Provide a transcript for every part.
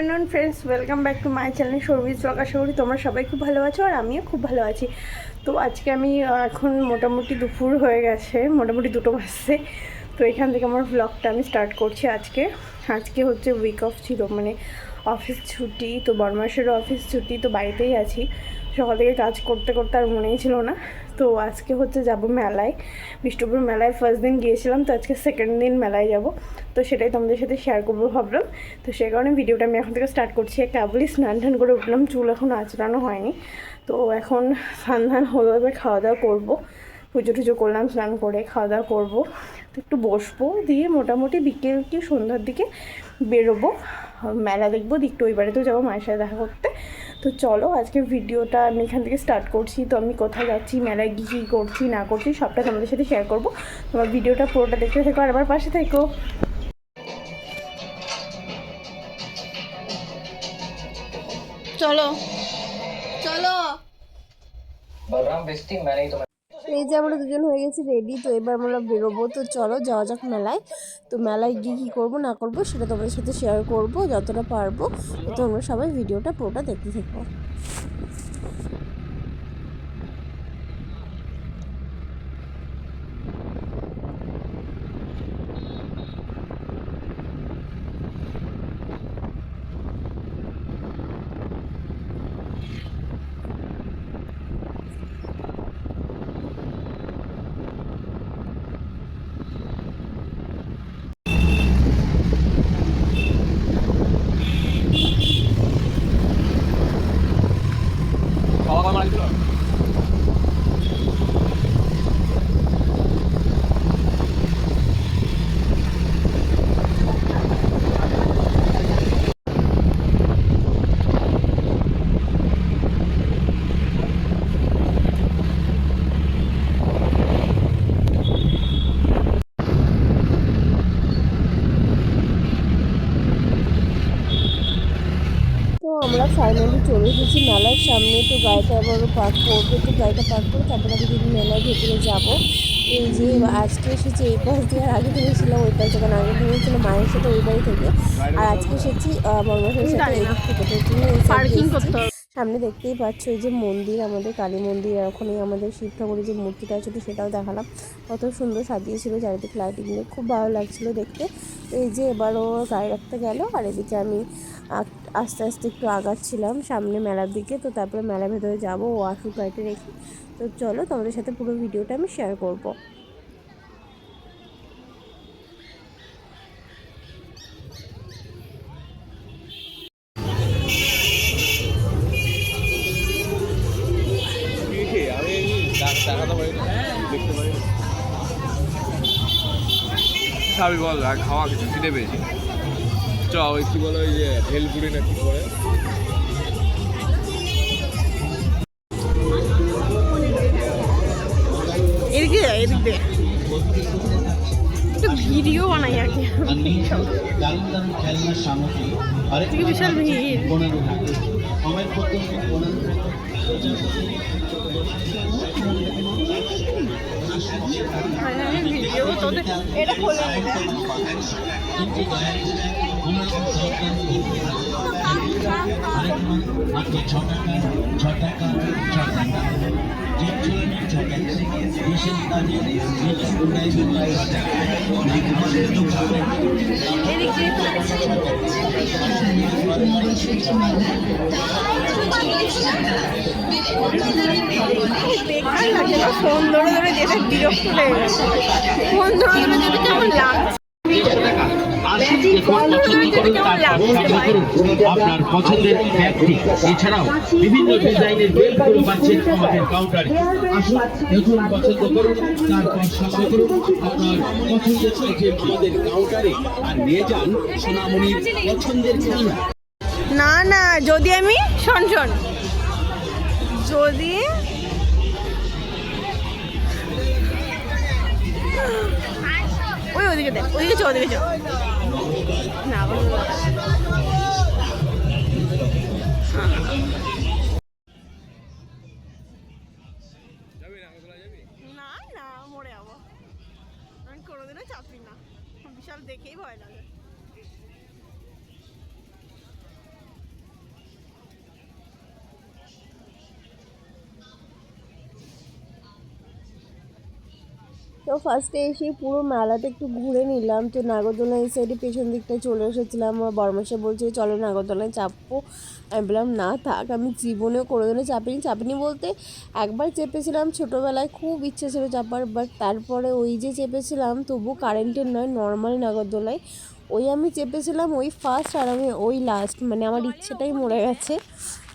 Afternoon friends, welcome back to my channel Sharmi's blog. আশা করি তোমরা সবাই খুব ভালো আছো আর আমিও খুব ভালো আছি। তো আজকে আমি এখন মোটামুটি দুপুর হয়ে গেছে, মোটামুটি 2টো বাজছে। তো এখান থেকে আমার ব্লগটা আমি স্টার্ট করছি। আজকে হচ্ছে উইক অফ ছিল, মানে অফিস ছুটি। তো বড়মাসেরও অফিস ছুটি, তো বাড়িতেই আছি। সকাল থেকে কাজ করতে করতে আর মনেই ছিল না। তো আজকে হচ্ছে যাব মেলায়, বিষ্ণুপুর মেলায়। ফার্স্ট দিন গিয়েছিলাম, তো আজকে সেকেন্ড দিন মেলায় যাব। তো সেটাই তোমাদের সাথে শেয়ার করবো ভাবলাম। তো সেই কারণে ভিডিওটা আমি এখন থেকে স্টার্ট করছি। কেবলই স্নান টান করে উঠলাম, চুল এখন আঁচড়ানো হয়নি। তো এখন স্নান ধান হলো, এবার খাওয়া দাওয়া করবো। পুজো টুজো করলাম, স্নান করে খাওয়া দাওয়া করবো, তো একটু বসবো, দিয়ে মোটামুটি বিকেল কি সন্ধ্যার দিকে বেরোবো, মেলা দেখবো। একটু ওই বাড়িতেও যাবো মায়ের সাথে দেখা করতে। তো চলো আজকে ভিডিওটা আমি এখান থেকে স্টার্ট করছি। তো আমি কোথায় যাচ্ছি, মেলায় গিয়ে কী করছি না করছি সবটা তোমাদের সাথে শেয়ার করবো। তোমার ভিডিওটা পুরোটা দেখতে থেকো আর আমার পাশে থেকো। চলো চলো। এই যে আমরা দুজন হয়ে গেছি রেডি, তো এবার আমরা বেরোবো। তো চলো যাওয়া যাক মেলায়। তো মেলায় গিয়ে কী করবো না করবো সেটা তোমাদের সাথে শেয়ার করবো যতটা পারবো। তো তোমরা সবাই ভিডিওটা পুরোটা দেখতে থাকো। তো আমরা ফাইনালি চলে এসেছি মেলার সামনে। তো গাড়িটা এবারও পার্ক করবো, তো গাড়িটা পার্ক করে তারপরে আমি যদি মেলার ভেতরে যাবো। এই যে আজকে এসেছি এই পাশ দিয়ে, আর আগে ভেবেছিলাম ওই পাশে, কারণ আগে ভেবেছিলাম মায়ের সাথে ওই বাড়ি থেকে, আর আজকে এসেছি বড়মাসের সাথে এই দিক থেকে। তো তুমি এই সাইড দিয়ে এসেছি। সামনে দেখতেই পাচ্ছ এই যে মন্দির, আমাদের কালী মন্দির, আর ওখানে আমাদের শিব ঠাকুরের যে মূর্তিটা ছিল সেটাও দেখালাম। কত সুন্দর সাজিয়েছিল চারিদিকে লাইটিং দিয়ে, খুব ভালো লাগছিল দেখতে। তো এই যে এবারও গাড়ি রাখতে গেল, আর এদিকে আমি আস্তে আস্তে একটু আগাচ্ছিলাম সামনে মেলার দিকে। তো তারপরে মেলার ভেতরে যাবো, ও আসুক গাড়িতে রেখে। তো চলো তোমাদের সাথে পুরো ভিডিওটা আমি শেয়ার করবো। খাবি বল, আর খাওয়া কিছু খিদে পেয়েছি। চ একটু বলো, ওই যে ভেলপুরি না কি করে। এদিকে এদিকে একটু ভিডিও বানাই আর কি। বিশাল ভিড়। ভিডিও তোদের এটা খোলে বেকার লাগে না, ফোন ধরে ধরে যেতে বিরক্ত লেগে গেছে। ফোন ধরে ধরে যেতে কেমন লাগছে, আপনার পছন্দের ব্যাগটি। এছাড়াও বিভিন্ন ডিজাইনের বেলগুলো পাচ্ছেন আমাদের কাউন্টারে। আসুন দেখুন, পছন্দ করুন, তারপর সংগ্রহ করুন আপনার পছন্দের আইটেম আমাদের কাউন্টারে, আর নিয়ে যান সোনামণির পছন্দের খেলনা। না না, যদি আমি শোন যদি ওদিকে দেখ, ওদিকে চো না না না, মরে যাবো আমি, কোনোদিনও চাপি না, বিশাল দেখেই ভয় লাগে। ফার্স্টে এসে পুরো মেলাতে একটু ঘুরে নিলাম। তো নাগরদোলা এই সাইডে পেছন দিকটায় চলে এসেছিলাম। আমার বড়মশাই বলছে চলো নাগরদোলায় চাপবো। আমি বললাম না থাক, আমি জীবনেও কোনোদিনও চাপিনি বলতে একবার চেপেছিলাম ছোটোবেলায়, খুব ইচ্ছে ছিল চাপার, বাট তারপরে ওই যে চেপেছিলাম তবু কারেন্টের নয়, নর্মাল নাগরদোলায় ওই আমি চেপেছিলাম, ওই ফার্স্ট আর আমি ওই লাস্ট, মানে আমার ইচ্ছেটাই মরে গেছে।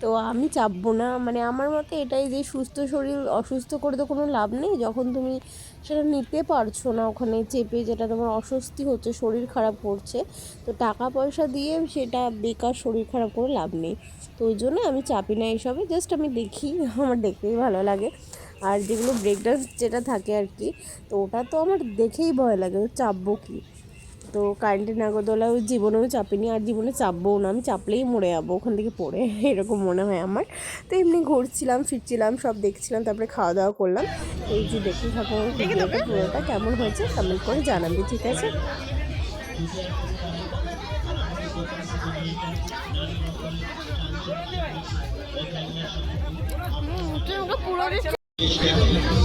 তো আমি চাপবো না, মানে আমার মতে এটাই যে সুস্থ শরীর অসুস্থ করে তো কোনো লাভ নেই। যখন তুমি সেটা নিতে পারছো না ওখানে চেপে, যেটা তোমার অস্বস্তি হচ্ছে, শরীর খারাপ করছে, তো টাকা পয়সা দিয়ে সেটা বেকার শরীর খারাপ করে লাভ নেই। তো ওই জন্য আমি চাপি না এইসবে, জাস্ট আমি দেখি, আমার দেখতেই ভালো লাগে। আর যেগুলো ব্রেক ডান্স যেটা থাকে আর কি, তো ওটা তো আমার দেখেই ভয় লাগে, তো চাপবো কি। তো কারেন্টের নাগরদোলাও জীবনেও চাপিনি, আর জীবনে চাপবও না, আমি চাপলেই মরে যাবো ওখান থেকে পড়ে, এরকম মনে হয় আমার। তো এমনি ঘুরছিলাম ফিরছিলাম, সব দেখছিলাম, তারপরে খাওয়া দাওয়া করলাম। এই যে দেখতে থাকো ভিডিওটা, পুরোটা কেমন হয়েছে কমেন্ট করে জানাবি, ঠিক আছে?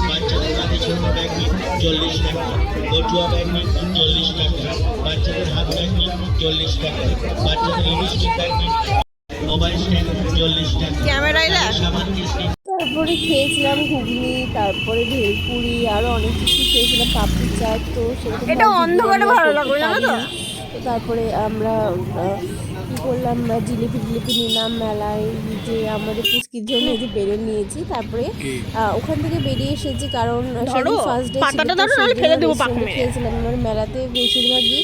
বাচ্চাদের হাতে ছোট ব্যাগ নিন 40 টাকা, বটুয়া ব্যাগ নিন 40 টাকা, বাচ্চাদের হাত ব্যাগ নিন 40 টাকা, বাচ্চাদের লিপস্টিক ব্যাগ নিন, মোবাইল স্ট্যান্ড 40 টাকা, সাবান মিষ্টি। তারপরে খেয়েছিলাম ঘুগনি, তারপরে ভেলপুরি, আরও অনেক কিছু খেয়েছিলাম, পাপড়ি চাট। তো সেরকম এটা অন্ধকারে ভালো লাগলো জানো তো। তো তারপরে আমরা কী করলাম, জিলিপি নিলাম মেলায়, যে আমাদের পুচকির জন্য যে বেলুন নিয়েছি। তারপরে ওখান থেকে বেরিয়ে এসেছি, কারণ ফার্স্ট ডে খেয়েছিলাম। আমার মেলাতে বেশিরভাগই,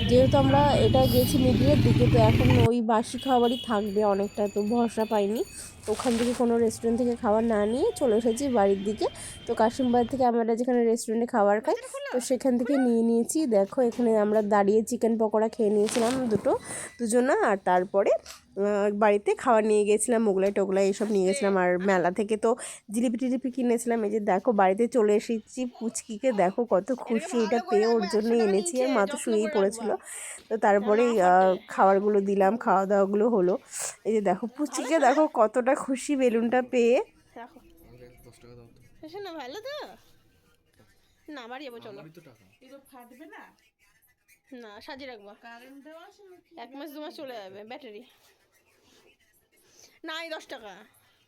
যেহেতু আমরা এটা গেছি মিডিলের দিকে, তো এখন ওই বাসি খাবারই থাকবে অনেকটা, তো ভরসা পাইনি। তো ওখান থেকে কোনো রেস্টুরেন্ট থেকে খাবার না নিয়ে চলে এসেছি বাড়ির দিকে। তো কাশিমবাজার থেকে আমরা যেখানে রেস্টুরেন্টে খাবার খাই, তো সেখান থেকে নিয়েছি। দেখো এখানে আমরা দাঁড়িয়ে চিকেন পকোড়া খেয়ে নিয়েছিলাম দুজনা, আর তারপরে বাড়িতে খাবার নিয়ে গেছিলাম, মোগলাই টোগলাই এইসব নিয়ে গেছিলাম। আর মেলা থেকে তো জিলিপি কিনেছিলাম। এই যে দেখো বাড়িতে চলে এসেছি, পুচকিকে দেখো কত খুশি, এটা পেয়ে ওর জন্যই এনেছি, আর মা তো শুয়েই পড়েছিল। তো তারপরে খাবারগুলো দিলাম, খাওয়া দাওয়াগুলো হলো। এই যে দেখো পুচিকে দেখো কতটা খুশি বেলুনটা পেয়ে। রাখো 10 টাকা দাও তো। না ভালো তো না, বাড়ি যাবো চলো। ফাটবে না, না সাজিয়ে রাখবো, কারেন্ট দেওয়া আছে নাকি? 1 মাস 2 মাস চলে যাবে ব্যাটারি। নাই 10 টাকা,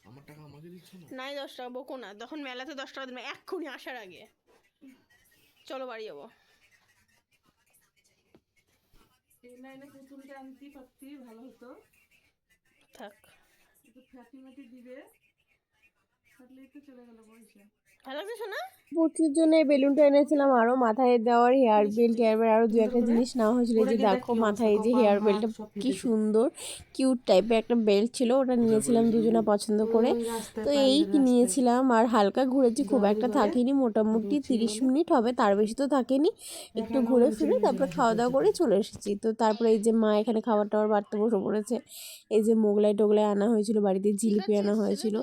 আমার টাকা আমাকে দিচ্ছ না? নাই 10 টাকা, বকো না, তখন মেলাতে 10 টাকা দেবে এক্ষুনি আসার আগে। চলো বাড়ি যাবো। এই লাইনে পুতুলটা আনতে পারতি ভালো হতো, থাক, একটু ফ্যাটি মাটি দিবে, থাকলেই তো চলে গেল পয়সা। ভালো লাগছে শোনা। পুচির জন্য এই বেলুনটা এনেছিলাম, আরও মাথায় দেওয়ার হেয়ার বেল্ট, আরও দু একটা জিনিস নেওয়া হয়েছিল। যে দেখো মাথায় এই যে হেয়ার বেল্টটা কি সুন্দর কিউট টাইপের একটা বেল্ট ছিল, ওটা নিয়েছিলাম দুজনা পছন্দ করে। তো এই নিয়েছিলাম, আর হালকা ঘুরেছি, খুব একটা থাকিনি, মোটামুটি 30 মিনিট হবে, তার বেশি তো থাকেনি। একটু ঘুরে ফিরে তারপরে খাওয়া দাওয়া করে চলে এসেছি। তো তারপরে এই যে মা এখানে খাবার টাবার বাড়তে বসে পড়েছে। এই যে মোগলাই টোগলাই আনা হয়েছিল বাড়িতে, জিলিপি আনা হয়েছিল,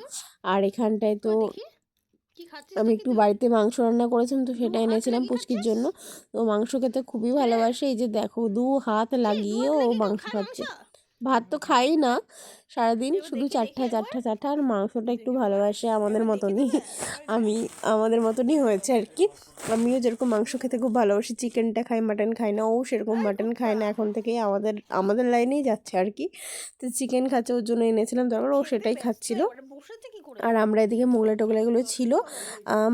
আর এখানটায় তো আমি একটু বাড়িতে মাংস রান্না করেছিলাম, তো সেটা এনেছিলাম পুচকির জন্য। তো মাংস খেতে খুবই ভালোবাসে, এই যে দেখো 2 হাত লাগিয়ে ও মাংস খাচ্ছে। ভাত তো খাই না সারাদিন, শুধু চারটা, আর মাংসটা একটু ভালোবাসে আমাদের মতনই। আমাদের মতনই হয়েছে আর কি। আমিও যেরকম মাংস খেতে খুব ভালোবাসি, চিকেনটা খাই, মাটন খাই না, ও সেরকম মাটন খায় না, এখন থেকেই আমাদের লাইনেই যাচ্ছে আর কি। তো চিকেন খাচ্ছে, ওর জন্য এনেছিলাম, তারপর ও সেটাই খাচ্ছিল। আর আমরা এদিকে মোগলাই টোগলাইগুলো ছিল,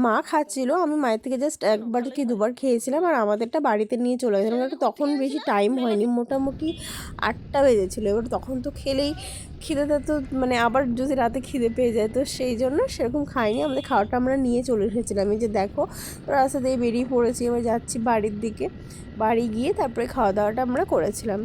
মা খাচ্ছিল, আমি মায়ের থেকে জাস্ট 1বার কি 2বার খেয়েছিলাম, আর আমাদেরটা বাড়িতে নিয়ে চলে গেছিলাম। কারণ তখন বেশি টাইম হয়নি, মোটামুটি 8টা বেজেছিলো। এবার তখন তো খেলেই খিদেটা তো, মানে আবার যদি রাতে খিদে পেয়ে যায়, তো সেই জন্য সেরকম খাইনি, আমাদের খাওয়াটা আমরা নিয়ে চলে এসেছিলাম। এই যে দেখো রাস্তা দিয়ে বেরিয়ে পড়েছি, এবার যাচ্ছি বাড়ির দিকে। বাড়ি গিয়ে তারপরে খাওয়া দাওয়াটা আমরা করেছিলাম।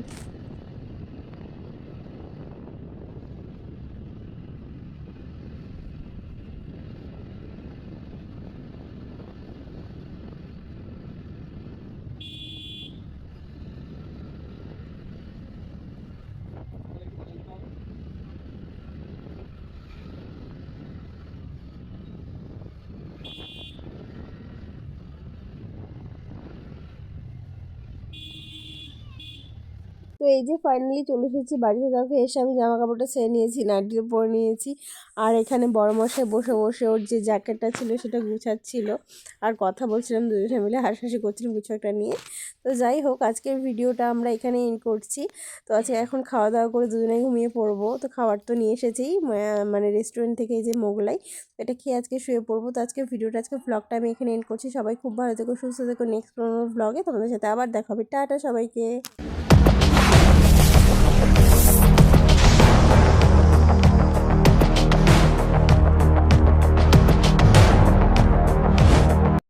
তো এই যে ফাইনালি চলে এসেছি বাড়িতে। দেখো এসে আমি জামা কাপড়টা ছেড়ে নিয়েছি, নাইটিও পরে নিয়েছি। আর এখানে বড় মশাই বসে বসে ওর যে জ্যাকেটটা ছিল সেটা গুছাচ্ছিল, আর কথা বলছিলাম, দুজনে মিলে হাসাহাসি করছিলাম কিছু একটা নিয়ে। তো যাই হোক, আজকের ভিডিওটা আমরা এখানে এন্ড করছি। তো আজকে এখন খাওয়া দাওয়া করে দুজনে ঘুমিয়ে পড়বো। তো খাবার তো নিয়ে এসেছি মানে রেস্টুরেন্ট থেকে, এই যে মোগলাই, এটা খেয়ে আজকে শুয়ে পড়বো। তো আজকে ভিডিওটা, আজকে ব্লগটা আমি এখানে এন্ড করছি। সবাই খুব ভালো থেকো, সুস্থ থেকো। নেক্সট কোনো ব্লগে তোমাদের সাথে আবার দেখা হবে। টাটা সবাইকে।